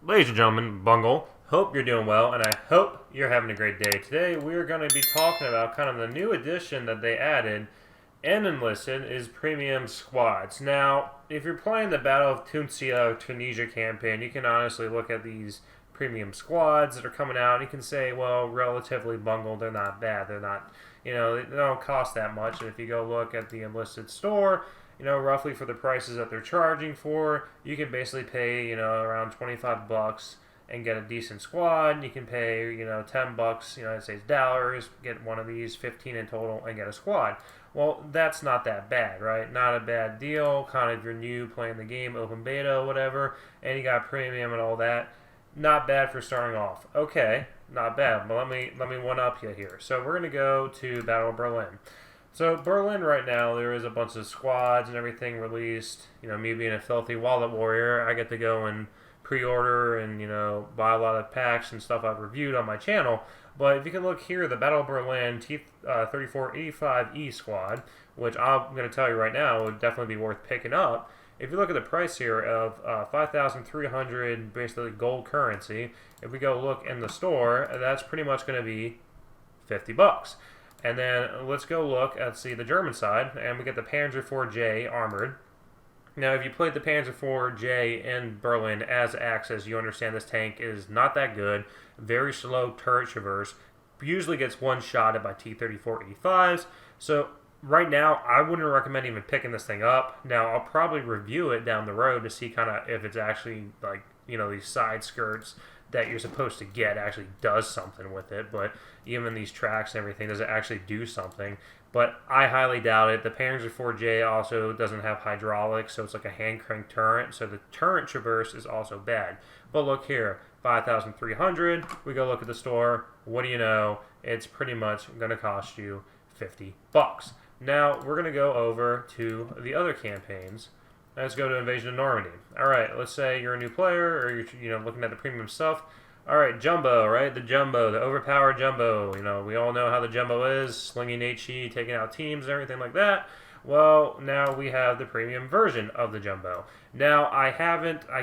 Ladies and gentlemen, Bungle, hope you're doing well, and I hope you're having a great day. Today, we're going to be talking about kind of the new addition that they added in Enlisted is premium squads. Now, if you're playing the Battle of Tunisia or Tunisia campaign, you can honestly look at these premium squads that are coming out, and you can say, well, relatively Bungle, they're not bad. They're not, they don't cost that much. And if you go look at the Enlisted store, roughly for the prices that they're charging for, you can basically pay, around 25 bucks and get a decent squad. You can pay, 10 bucks, United States dollars, get one of these, 15 in total, and get a squad. Well, that's not that bad, right? Not a bad deal. Kind of, you're new playing the game, open beta, whatever, and you got premium and all that. Not bad for starting off. Okay, not bad. But let me one up you here. So we're gonna go to Battle of Berlin. So Berlin right now, there is a bunch of squads and everything released. Me being a filthy wallet warrior, I get to go and pre-order and buy a lot of packs and stuff I've reviewed on my channel. But if you can look here, the Battle of Berlin T3485E squad, which I'm going to tell you right now would definitely be worth picking up. If you look at the price here of 5,300 basically gold currency, if we go look in the store, that's pretty much going to be 50 bucks. And then let's go look at the German side, and we get the Panzer IV-J armored. Now, if you played the Panzer IV-J in Berlin as Axis, you understand this tank is not that good. Very slow turret traverse. Usually gets one-shotted by T-34-85s. So right now, I wouldn't recommend even picking this thing up. Now, I'll probably review it down the road to see kind of if it's actually like, these side skirts that you're supposed to get actually does something with it. But even these tracks and everything, does it actually do something? But I highly doubt it. The Panzer IV-J also doesn't have hydraulics, so it's like a hand crank turret. So the turret traverse is also bad. But look here, 5,300. We go look at the store. What do you know? It's pretty much going to cost you 50 bucks. Now we're going to go over to the other campaigns. Let's go to Invasion of Normandy. All right, let's say you're a new player or you're looking at the premium stuff. All right, Jumbo, right? The Jumbo, the overpowered Jumbo. We all know how the Jumbo is, slinging HE, taking out teams and everything like that. Well, now we have the premium version of the Jumbo. Now, I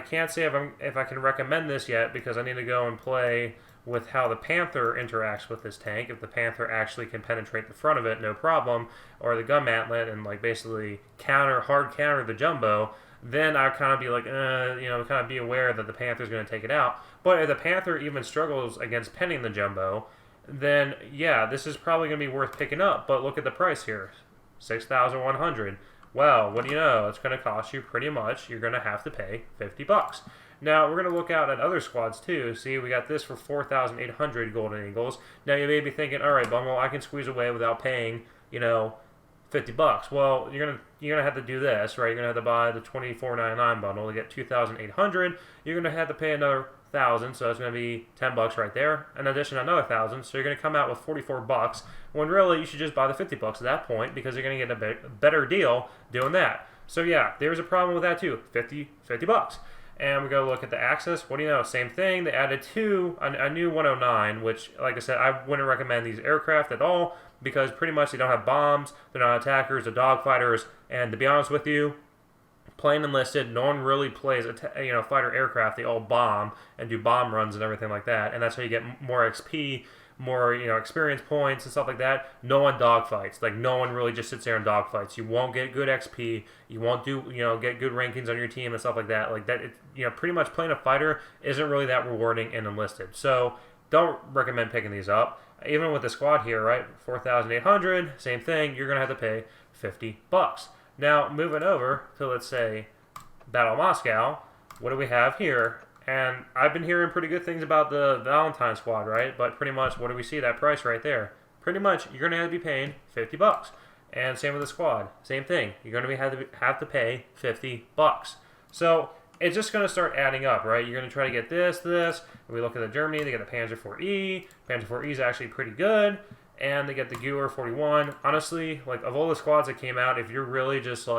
can't say if I can recommend this yet because I need to go and play with how the Panther interacts with this tank. If the Panther actually can penetrate the front of it, no problem, or the gun mantlet and basically hard counter the Jumbo, then I'd kind of be like, kind of be aware that the Panther's going to take it out. But if the Panther even struggles against penning the Jumbo, then yeah, this is probably going to be worth picking up. But look at the price here, 6,100. Well, what do you know? It's going to cost you pretty much, you're going to have to pay 50 bucks. Now, we're going to look out at other squads, too. See, we got this for 4,800 Golden Eagles. Now, you may be thinking, all right, Bungle, I can squeeze away without paying, 50 bucks. Well, you're gonna have to do this, right? You're going to have to buy the $24.99 bundle to get 2,800. You're going to have to pay another 1,000, so it's going to be 10 bucks right there. In addition, another 1,000, so you're going to come out with 44 bucks, when really you should just buy the 50 bucks at that point because you're going to get a better deal doing that. So, yeah, there's a problem with that, too. 50 bucks. And we go look at the Axis. What do you know? Same thing. They added a new 109, which, like I said, I wouldn't recommend these aircraft at all because pretty much they don't have bombs, they're not attackers, they're dogfighters, and to be honest with you, playing Enlisted, no one really plays fighter aircraft. They all bomb and do bomb runs and everything like that, and that's how you get more XP, more experience points and stuff like that. No one dogfights. No one really just sits there and dogfights. You won't get good XP. You won't do get good rankings on your team and stuff like that. Pretty much playing a fighter isn't really that rewarding in Enlisted. So don't recommend picking these up. Even with the squad here, right? 4,800, same thing. You're gonna have to pay 50 bucks. Now moving over to, let's say, Battle of Moscow. What do we have here? And I've been hearing pretty good things about the Valentine squad, right? But pretty much, what do we see? That price right there. Pretty much, you're going to be paying 50 bucks. And same with the squad. Same thing. You're going to have to pay 50 bucks. So it's just going to start adding up, right? You're going to try to get this. We look at the Germany. They get the Panzer IV-E. Panzer IV-E is actually pretty good. And they get the Gewehr 41. Honestly, of all the squads that came out, if you're really just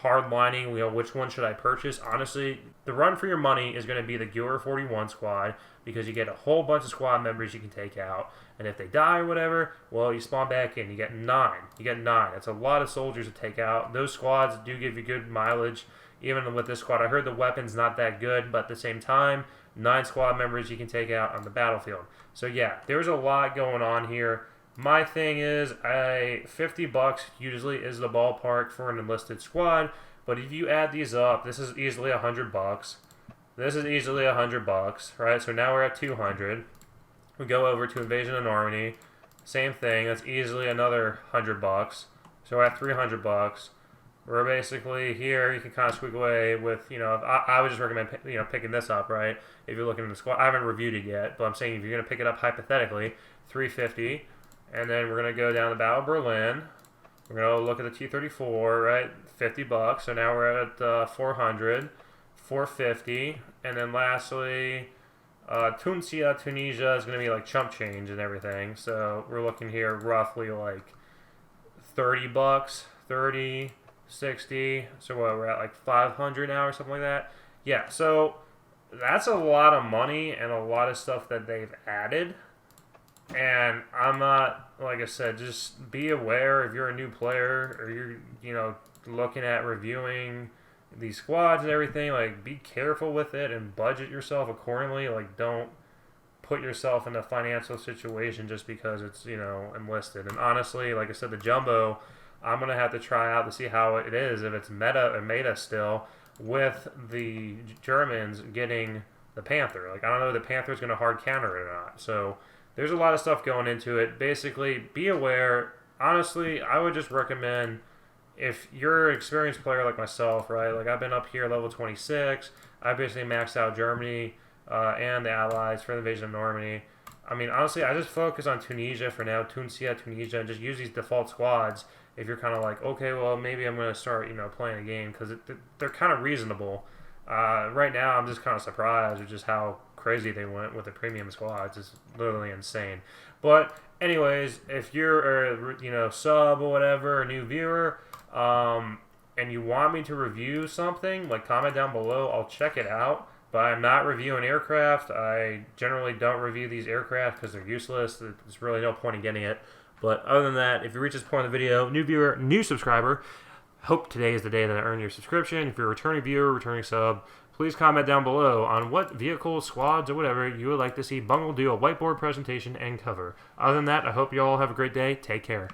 hardlining, which one should I purchase? Honestly, the run for your money is going to be the Gewehr 41 squad because you get a whole bunch of squad members you can take out. And if they die or whatever, well, you spawn back in. You get 9. That's a lot of soldiers to take out. Those squads do give you good mileage. even with this squad. I heard the weapon's not that good, but at the same time, 9 squad members you can take out on the battlefield. So yeah, there's a lot going on here. My thing is, $50 usually is the ballpark for an enlisted squad, but if you add these up, this is easily $100. This is easily $100, right? So now we're at 200. We go over to Invasion of Normandy. Same thing. That's easily another $100. So we're at $300. We're basically here. You can kind of squeak away with, I would just recommend, picking this up, right? If you're looking in the squad, I haven't reviewed it yet, but I'm saying if you're gonna pick it up hypothetically, $350, and then we're gonna go down the Battle of Berlin. We're gonna look at the T-34, right? $50. So now we're at 400, 450, and then lastly, Tunisia, Tunisia is gonna be like chump change and everything. So we're looking here roughly like $30, 30, 60. So what, we're at like 500 now or something like that. Yeah. So that's a lot of money and a lot of stuff that they've added. And I'm not, like I said, just be aware if you're a new player or you're, looking at reviewing these squads and everything, like be careful with it and budget yourself accordingly. Like don't put yourself in a financial situation just because it's, enlisted. And honestly, like I said, the Jumbo, I'm going to have to try out to see how it is, if it's meta still, with the Germans getting the Panther. Like, I don't know if the Panther's going to hard counter it or not. So there's a lot of stuff going into it. Basically, be aware. Honestly, I would just recommend, if you're an experienced player like myself, right? Like, I've been up here level 26. I basically maxed out Germany and the Allies for the Invasion of Normandy. I mean, honestly, I just focus on Tunisia for now. Tunisia, and just use these default squads. If you're kind of like, okay, well, maybe I'm going to start, playing a game, because they're kind of reasonable. Right now, I'm just kind of surprised with just how crazy they went with the premium squads. It's literally insane. But anyways, if you're a sub or whatever, a new viewer, and you want me to review something, like comment down below. I'll check it out. But I'm not reviewing aircraft. I generally don't review these aircraft because they're useless. There's really no point in getting it. But other than that, if you reach this point in the video, new viewer, new subscriber, hope today is the day that I earn your subscription. If you're a returning viewer, returning sub, please comment down below on what vehicles, squads, or whatever you would like to see Bungle do a whiteboard presentation and cover. Other than that, I hope you all have a great day. Take care.